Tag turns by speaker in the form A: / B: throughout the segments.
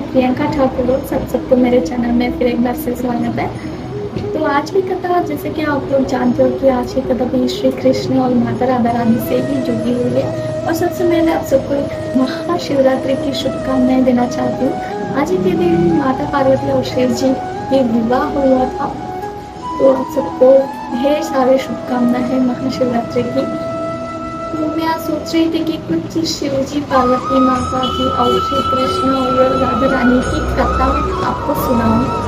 A: प्रियंका ठाकुर हो। सबको मेरे चैनल में फिर एक बार से स्वागत है। तो आज की कथा, जैसे कि आप लोग जानते हो कि आज की कथा भी श्री कृष्ण और माता राधा रानी से ही जुड़ी हुई है। और सबसे पहले आप सबको महाशिवरात्रि की शुभकामनाएं देना चाहती हूँ। आज ही के दिन माता पार्वती और शिव जी के विवाह हुआ था, तो आप सबको ढेर सारे शुभकामनाएं हैं महाशिवरात्रि की। तो मैं आज सोच रही थी कि कुछ शिव जी, पार्वती माता जी और श्री कृष्ण और राधा रानी की कथा आपको सुनाऊं।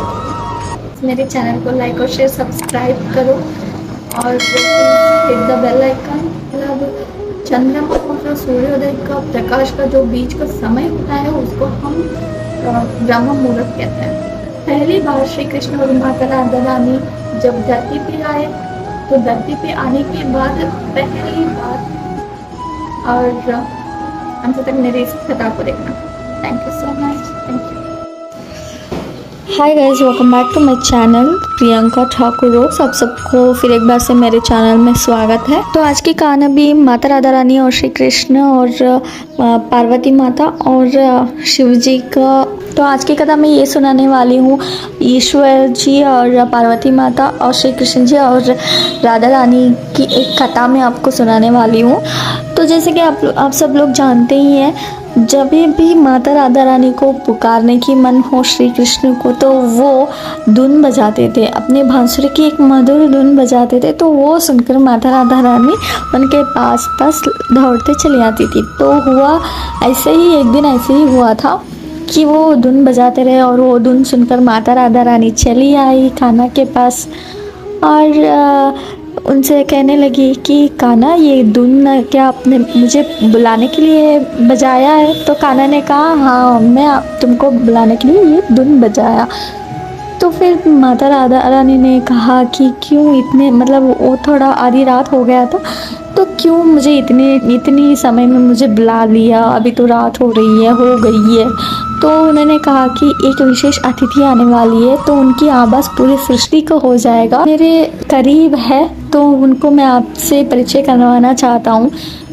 A: मेरे चैनल को लाइक और शेयर सब्सक्राइब करो और हिट द बेल आइकन। मतलब चंद्रमा और सूर्योदय का प्रकाश का जो बीच का समय होता है उसको हम ब्रह्म मुहूर्त कहते हैं। पहली बार श्री कृष्ण और माता राधा रानी जब धरती पे आए, तो धरती पे आने के बाद पहली बार, और अंत तक मेरी इस कथा को देखना। Thank you so much. Thank you.
B: Hi guys, welcome back to my channel Priyanka Thakur हो। सबको फिर एक बार से मेरे चैनल में स्वागत है। तो आज की कहानी भी माता राधा रानी और श्री कृष्ण और पार्वती माता और शिव जी का। तो आज की कथा मैं ये सुनाने वाली हूँ ईश्वर जी और पार्वती माता और श्री कृष्ण जी और राधा रानी की एक कथा मैं आपको सुनाने वाली हूँ। तो जैसे कि आप सब लोग जानते ही हैं, जब भी माता राधा रानी को पुकारने की मन हो श्री कृष्ण को, तो वो धुन बजाते थे, अपने बांसुरी की एक मधुर धुन बजाते थे। तो वो सुनकर माता राधा रानी उनके पास दौड़ते चली आती थी। तो हुआ ऐसे ही, एक दिन ऐसे ही हुआ था कि वो धुन बजाते रहे और वो धुन सुनकर माता राधा रानी चली आई कान्हा के पास और उनसे कहने लगी कि कान्हा, ये धुन क्या आपने मुझे बुलाने के लिए बजाया है? तो कान्हा ने कहा, हाँ, मैं तुमको बुलाने के लिए ये धुन बजाया। तो फिर माता राधा रानी ने कहा कि क्यों इतने, मतलब वो थोड़ा आधी रात हो गया था, तो क्यों मुझे इतनी समय में मुझे बुला लिया? अभी तो रात हो रही है, हो गई है। तो उन्होंने कहा कि एक विशेष अतिथि आने वाली है, तो उनकी आवाज़ पूरी सृष्टि को हो जाएगा, मेरे करीब है, तो उनको मैं आपसे परिचय करवाना चाहता हूँ।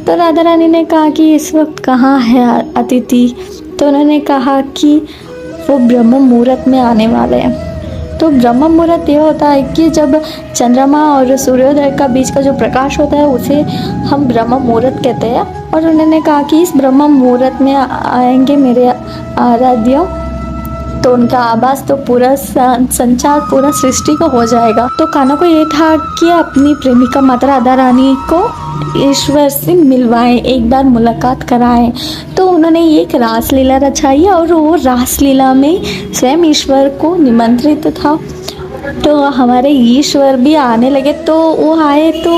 B: तो राधा रानी ने कहा कि इस वक्त कहाँ है अतिथि? तो उन्होंने कहा कि वो ब्रह्म मुहूर्त में आने वाले हैं। तो ब्रह्म मुहूर्त ये होता है कि जब चंद्रमा और सूर्योदय का बीच का जो प्रकाश होता है उसे हम ब्रह्म मुहूर्त कहते हैं। और उन्होंने कहा कि इस ब्रह्म मुहूर्त में आएंगे मेरे आराध्य, तो उनका आवाज़ तो पूरा संचार, पूरा सृष्टि को हो जाएगा। तो कान्हा को ये था कि अपनी प्रेमिका माता राधा रानी को ईश्वर से मिलवाएं, एक बार मुलाकात कराएं। तो उन्होंने एक रासलीला रचाई और वो रासलीला में स्वयं ईश्वर को निमंत्रित था। तो हमारे ईश्वर भी आने लगे। तो वो आए तो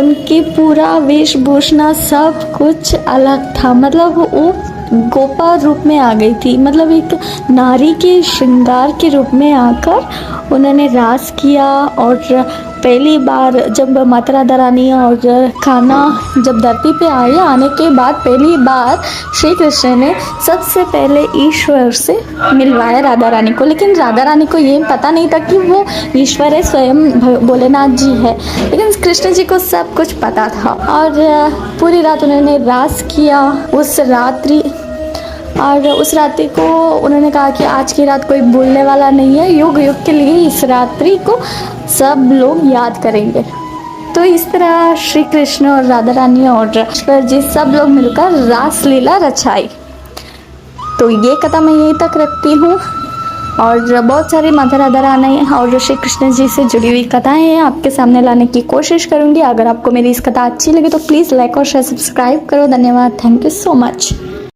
B: उनकी पूरा वेशभूषा सब कुछ अलग था, मतलब वो गोपा रूप में आ गई थी, मतलब एक नारी के श्रृंगार के रूप में आकर उन्होंने रास किया। और पहली बार जब माता राधा रानी और कान्हा जब धरती पे आने के बाद पहली बार श्री कृष्ण ने सबसे पहले ईश्वर से मिलवाया राधा रानी को। लेकिन राधा रानी को ये पता नहीं था कि वो ईश्वर है, स्वयं भोलेनाथ जी है, लेकिन कृष्ण जी को सब कुछ पता था। और पूरी रात उन्होंने रास किया उस रात्रि। और उस रात्रि को उन्होंने कहा कि आज की रात कोई भूलने वाला नहीं है, युग युग के लिए इस रात्रि को सब लोग याद करेंगे। तो इस तरह श्री कृष्ण और राधा रानी और ईश्वर जी सब लोग मिलकर रासलीला रचाई। तो ये कथा मैं यहीं तक रखती हूँ। और बहुत सारी माता राधा रानी और श्री कृष्ण जी से जुड़ी हुई कथाएं हैं, आपके सामने लाने की कोशिश करूँगी। अगर आपको मेरी इस कथा अच्छी लगी तो प्लीज़ लाइक और शेयर सब्सक्राइब करो। धन्यवाद। Thank you so much.